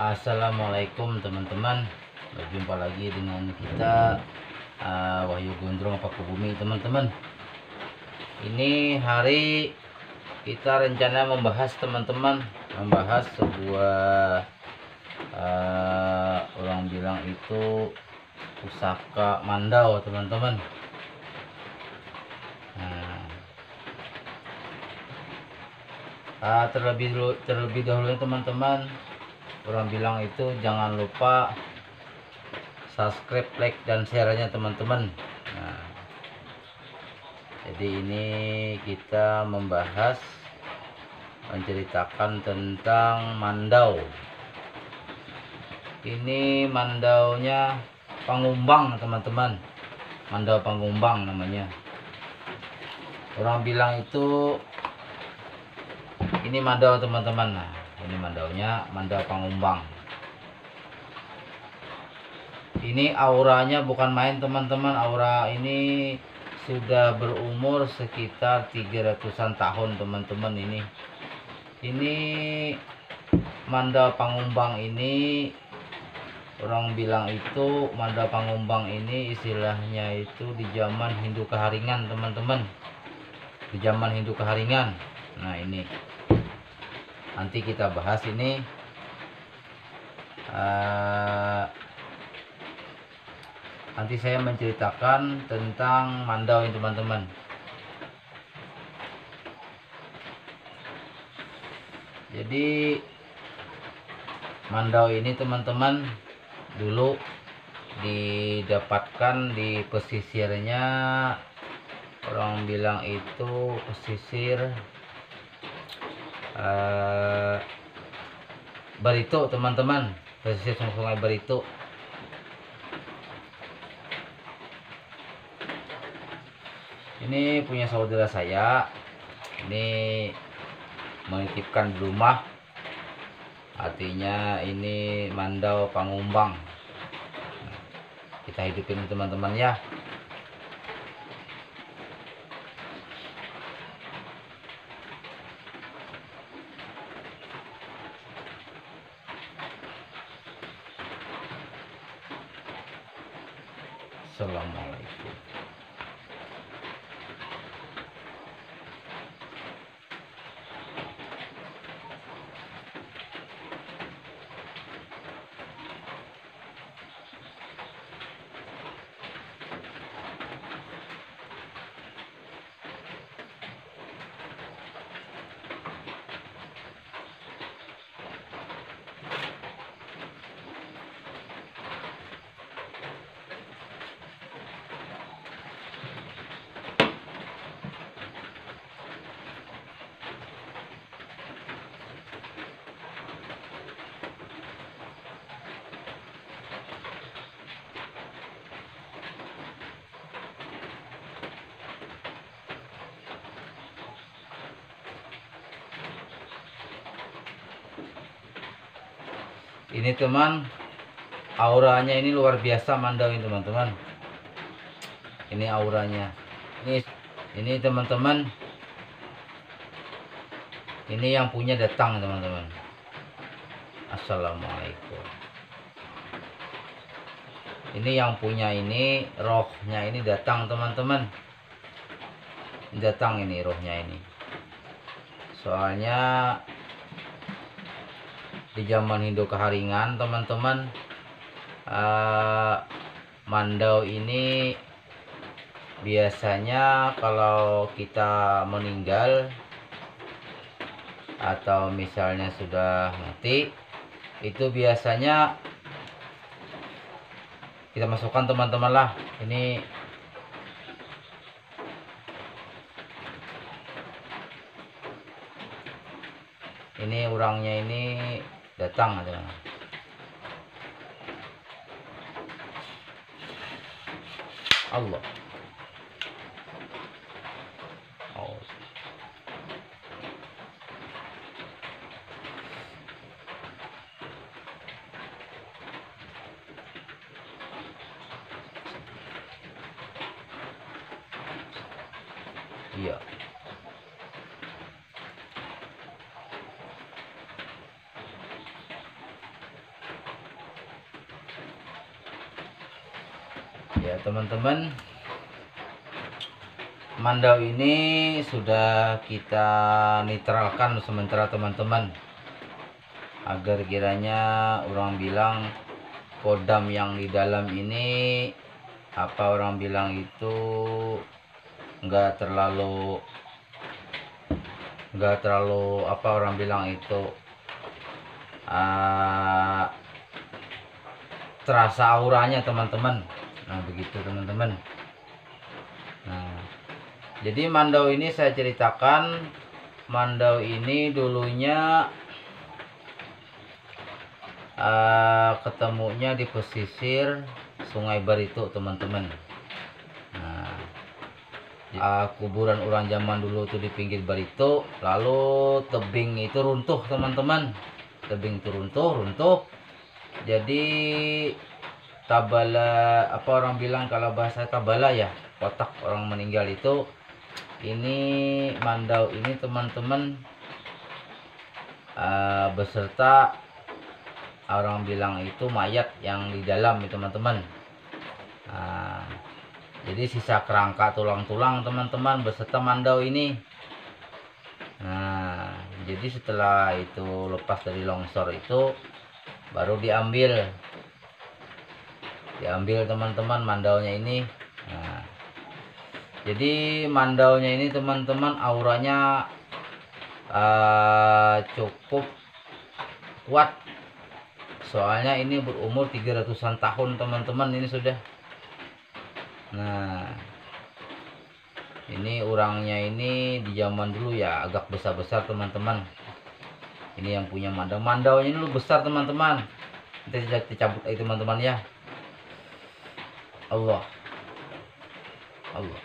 Assalamualaikum teman-teman, berjumpa lagi dengan kita Wahyu Gondrong Pakubumi teman-teman. Ini hari kita rencana membahas teman-teman, membahas sebuah orang bilang itu pusaka mandau teman-teman. Terlebih dahulu teman-teman, orang bilang itu jangan lupa subscribe, like, dan share-nya teman-teman. Jadi ini kita menceritakan tentang mandau. Ini mandaunya Pangumbang teman-teman, mandau Pangumbang namanya. Orang bilang itu ini mandau teman-teman. Nah, ini mandaunya, mandau Pangumbang. Ini auranya bukan main teman-teman. Aura ini sudah berumur sekitar 300-an tahun teman-teman. Ini mandau Pangumbang ini, orang bilang itu mandau Pangumbang ini istilahnya itu di zaman Hindu Keharingan teman-teman. Di zaman Hindu Keharingan. Nah, ini nanti kita bahas ini. Nanti saya menceritakan tentang mandau ini teman-teman. Jadi mandau ini teman-teman dulu didapatkan di pesisirnya, orang bilang itu pesisir Barito teman-teman, pesisir Sungai Barito. Ini punya saudara saya, ini menitipkan di rumah, artinya ini mandau Pangumbang. Kita hidupin teman-teman ya. Assalamualaikum. Ini teman, auranya ini luar biasa mandau ini teman-teman. Ini auranya. Ini teman-teman. Ini yang punya datang teman-teman. Assalamualaikum. Ini yang punya ini, rohnya ini datang teman-teman. Datang ini rohnya ini. Soalnya di zaman Hindu Keharingan teman-teman, mandau ini biasanya kalau kita meninggal atau misalnya sudah mati, itu biasanya kita masukkan teman-teman lah. Ini orangnya ini datang aja. Allah. Oh. Iya. Ya teman-teman, mandau ini sudah kita netralkan sementara teman-teman, agar kiranya orang bilang kodam yang di dalam ini, apa orang bilang itu enggak terlalu apa orang bilang itu terasa auranya teman-teman. Nah begitu teman-teman. Nah jadi mandau ini saya ceritakan, mandau ini dulunya ketemunya di pesisir Sungai Barito teman-teman. Nah, kuburan orang zaman dulu tuh di pinggir Barito, lalu tebing itu runtuh teman-teman. Tebing itu runtuh. Jadi tabala, apa orang bilang kalau bahasa tabala ya, kotak orang meninggal itu. Ini mandau ini teman-teman beserta orang bilang itu mayat yang di dalam teman-teman. Nah, jadi sisa kerangka tulang-tulang teman-teman beserta mandau ini. Nah jadi setelah itu lepas dari longsor itu baru diambil teman-teman mandaunya ini. Nah, jadi mandaunya ini teman-teman auranya cukup kuat, soalnya ini berumur 300-an tahun teman-teman ini sudah. Nah ini orangnya ini di zaman dulu ya agak besar-besar teman-teman. Ini yang punya mandau ini dulu besar teman-teman. Nanti dicabut aja teman-teman ya. Allah. Nah,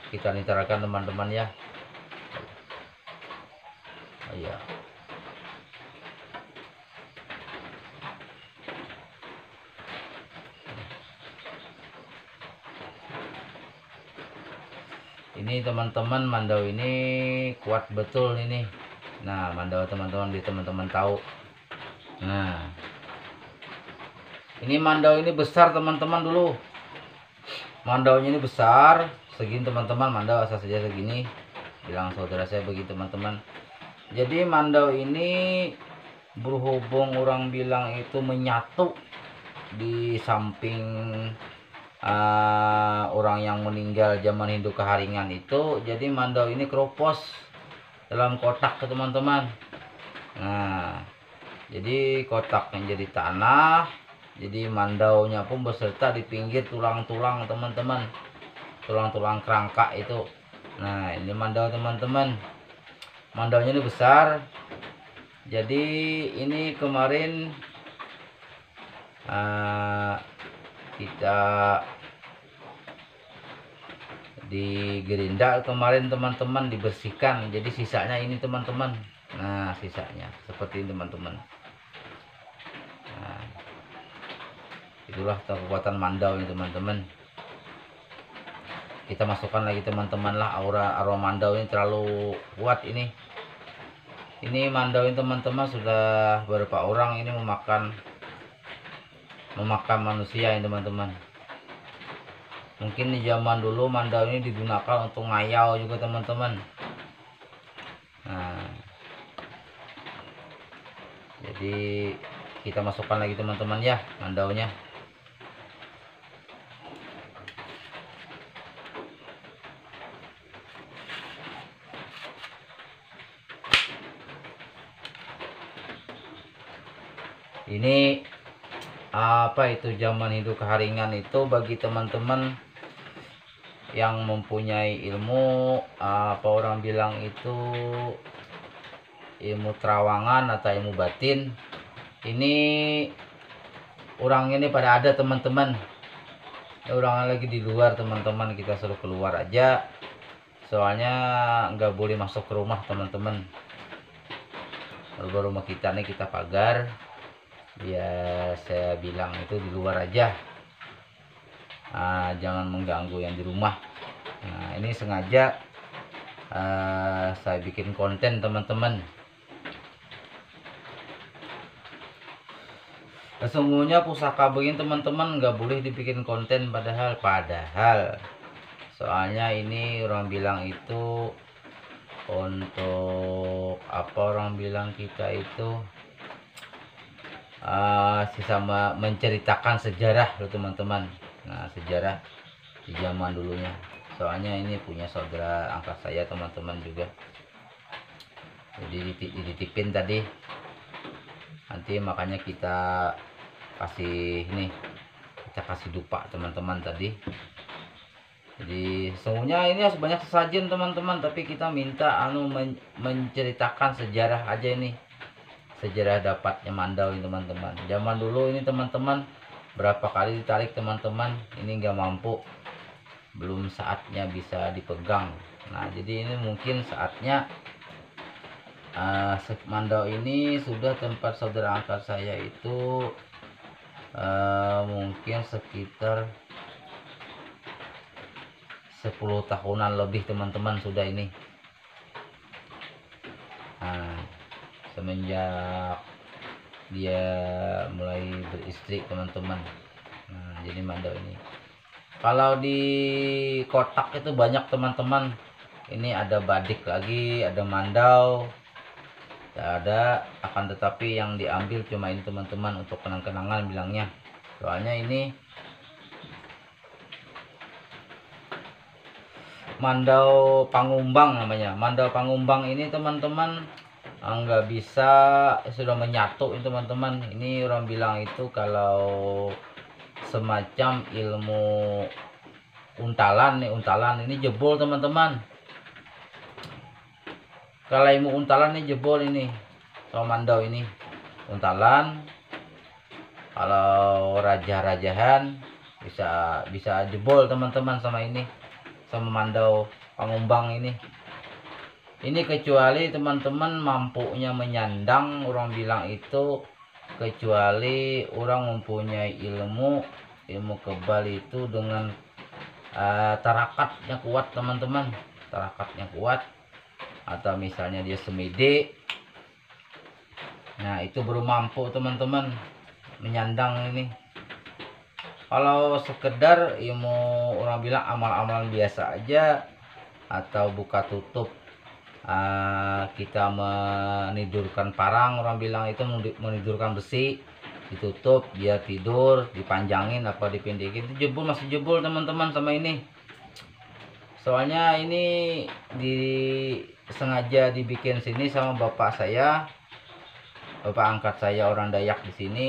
kita nitarakan teman-teman ya. Oh, iya. Ini teman-teman mandau ini kuat betul ini. Nah mandau teman-teman di teman-teman tahu. Nah ini mandau ini besar teman-teman dulu. Mandaunya ini besar segini teman-teman, mandau asal saja segini. Bilang saudara saya begitu teman-teman. Jadi mandau ini berhubung orang bilang itu menyatu di samping orang yang meninggal zaman Hindu Keharingan itu. Jadi mandau ini keropos dalam kotak ke teman-teman. Nah jadi kotaknya jadi tanah, jadi mandaunya pun beserta di pinggir tulang-tulang teman-teman, tulang-tulang kerangka itu. Nah ini mandau teman-teman, mandaunya ini besar. Jadi ini kemarin kita di gerinda kemarin teman-teman dibersihkan, jadi sisanya ini teman-teman. Nah sisanya seperti ini teman-teman. Nah itulah kekuatan mandau ini teman-teman. Kita masukkan lagi teman-teman lah, aroma mandau ini terlalu kuat ini. Ini mandau ini teman-teman sudah beberapa orang ini memakan manusia ini teman-teman. Mungkin di zaman dulu mandau ini digunakan untuk ngayau juga teman-teman. Nah jadi kita masukkan lagi teman-teman ya mandaunya. Ini apa itu zaman Hindu Keharingan itu, bagi teman-teman yang mempunyai ilmu apa orang bilang itu ilmu terawangan atau ilmu batin, ini orangnya ini pada ada teman-teman. Orang lagi di luar teman-teman, kita suruh keluar aja, soalnya nggak boleh masuk ke rumah teman-teman. Rumah kita nih kita pagar, ya saya bilang itu di luar aja, jangan mengganggu yang di rumah. Nah ini sengaja saya bikin konten teman-teman. Sesungguhnya pusaka begini teman-teman nggak boleh dibikin konten, padahal soalnya ini orang bilang itu untuk apa, orang bilang kita itu sesama menceritakan sejarah loh teman-teman. Nah, sejarah di zaman dulunya. Soalnya ini punya saudara angkat saya teman-teman juga. Jadi dititipin tadi. Nanti makanya kita kasih ini, kita kasih dupa teman-teman tadi. Jadi sesungguhnya ini harus banyak sesajen teman-teman, tapi kita minta menceritakan sejarah aja ini. Sejarah dapatnya mandau ini teman-teman. Zaman dulu ini teman-teman berapa kali ditarik teman-teman, ini nggak mampu, belum saatnya bisa dipegang. Nah, jadi ini mungkin saatnya mandau ini sudah tempat saudara angkat saya itu mungkin sekitar 10 tahunan lebih teman-teman sudah ini. Nah, semenjak dia mulai beristri teman-teman. Nah, jadi mandau ini kalau di kotak itu banyak teman-teman. Ini ada badik lagi, ada mandau, ada, akan tetapi yang diambil cuma ini teman-teman untuk kenang-kenangan bilangnya. Soalnya ini mandau pangumbang namanya. Mandau pangumbang ini teman-teman nggak bisa, sudah menyatu ini teman-teman. Ini orang bilang itu kalau semacam ilmu untalan nih, untalan ini jebol teman-teman. Kalau ilmu untalan ini jebol ini. Kalau mandau ini untalan, kalau raja-rajahan bisa jebol teman-teman sama ini, sama mandau pangumbang ini. Ini kecuali teman-teman mampunya menyandang, orang bilang itu kecuali orang mempunyai ilmu kebal itu dengan tarakatnya kuat teman-teman, tarakatnya kuat, atau misalnya dia semedi. Nah, itu baru mampu teman-teman menyandang ini. Kalau sekedar ilmu, orang bilang amal-amalan biasa aja, atau buka tutup, kita menidurkan parang, orang bilang itu menidurkan besi, ditutup biar tidur, dipanjangin apa dipendekin, itu jebol, masih jebol teman-teman sama ini. Soalnya ini sengaja dibikin sini sama bapak saya, bapak angkat saya orang Dayak di sini.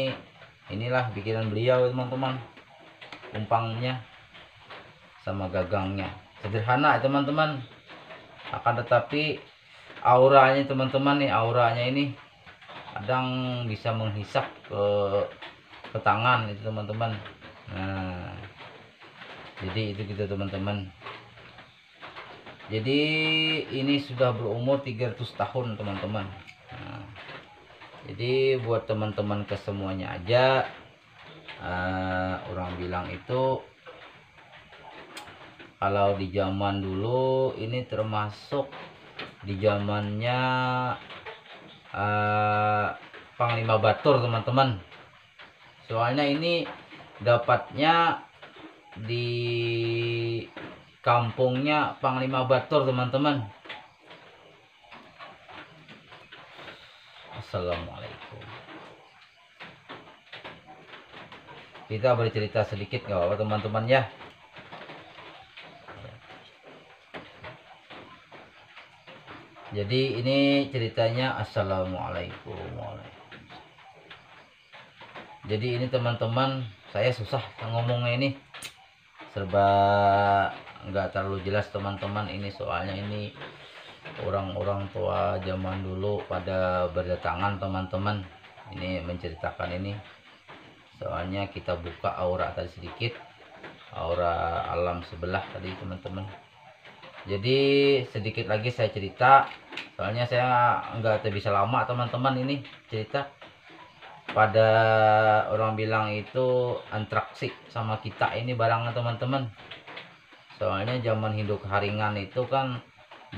Inilah bikinan beliau teman-teman, umpangnya sama gagangnya, sederhana teman-teman. Akan tetapi auranya teman-teman nih, auranya ini kadang bisa menghisap ke tangan itu teman-teman. Nah, jadi itu gitu teman-teman. Jadi ini sudah berumur 300 tahun teman-teman. Nah, jadi buat teman-teman kesemuanya aja, orang bilang itu kalau di zaman dulu ini termasuk di zamannya Panglima Batur teman-teman. Soalnya ini dapatnya di kampungnya Panglima Batur teman-teman. Assalamualaikum. Kita bercerita sedikit nggak apa-apa teman-teman ya. Jadi ini ceritanya. Assalamualaikum. Jadi ini teman-teman, saya susah ngomongnya ini, serba nggak terlalu jelas teman-teman ini. Soalnya ini orang-orang tua zaman dulu pada berdatangan teman-teman, ini menceritakan ini. Soalnya kita buka aura tadi sedikit, aura alam sebelah tadi teman-teman. Jadi sedikit lagi saya cerita, soalnya saya nggak bisa lama teman-teman ini cerita. Pada orang bilang itu antraksi sama kita ini barangnya teman-teman. Soalnya zaman Hindu Haringan itu kan,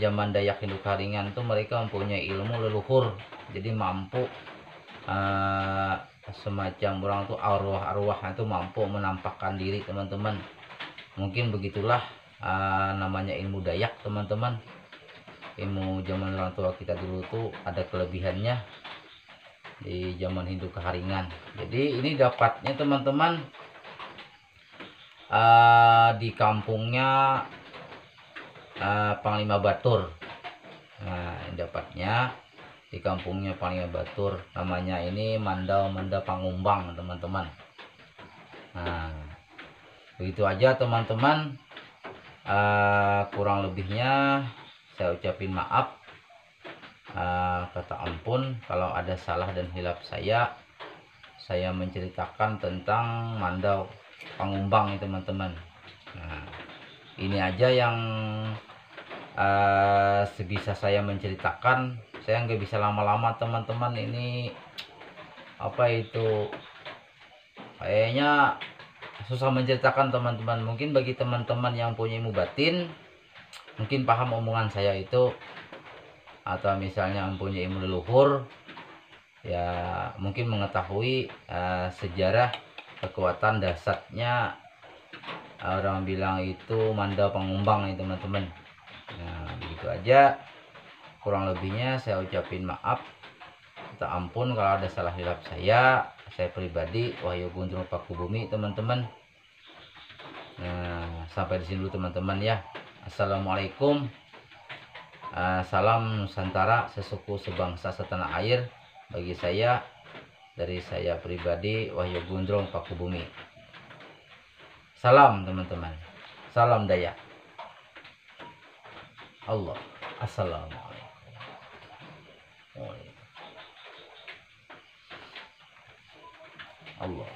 zaman Dayak Hindu Haringan itu mereka mempunyai ilmu leluhur, jadi mampu semacam orang tuh arwah-arwah itu mampu menampakkan diri teman-teman. Mungkin begitulah namanya ilmu Dayak teman-teman. Ilmu zaman orang tua kita dulu tuh ada kelebihannya di zaman Hindu Keharingan. Jadi ini dapatnya teman-teman di kampungnya Panglima Batur. Nah, ini dapatnya di kampungnya Panglima Batur, namanya ini Mandau Manda Pangumbang teman-teman. Nah, begitu aja teman-teman. Kurang lebihnya saya ucapin maaf, kata ampun kalau ada salah dan hilaf saya menceritakan tentang Mandau Pangumbang teman-teman. Nah, ini aja yang sebisa saya menceritakan. Saya nggak bisa lama-lama teman-teman, ini apa itu kayaknya susah menceritakan teman-teman. Mungkin bagi teman-teman yang punya ilmu batin mungkin paham omongan saya itu, atau misalnya mempunyai ilmu leluhur ya mungkin mengetahui sejarah kekuatan dasarnya, orang bilang itu Mandau Pangumbang teman-teman. Nah, begitu aja, kurang lebihnya saya ucapin maaf, minta ampun kalau ada salah hilaf saya pribadi Wahyu Gundrung Pakubumi teman-teman. Nah, sampai di sini dulu teman-teman ya. Assalamualaikum. Salam Nusantara, sesuku sebangsa setanah air. Bagi saya, dari saya pribadi Wahyu Gundrung Pakubumi. Salam teman-teman, salam Dayak. Allah. Assalamualaikum. Allah.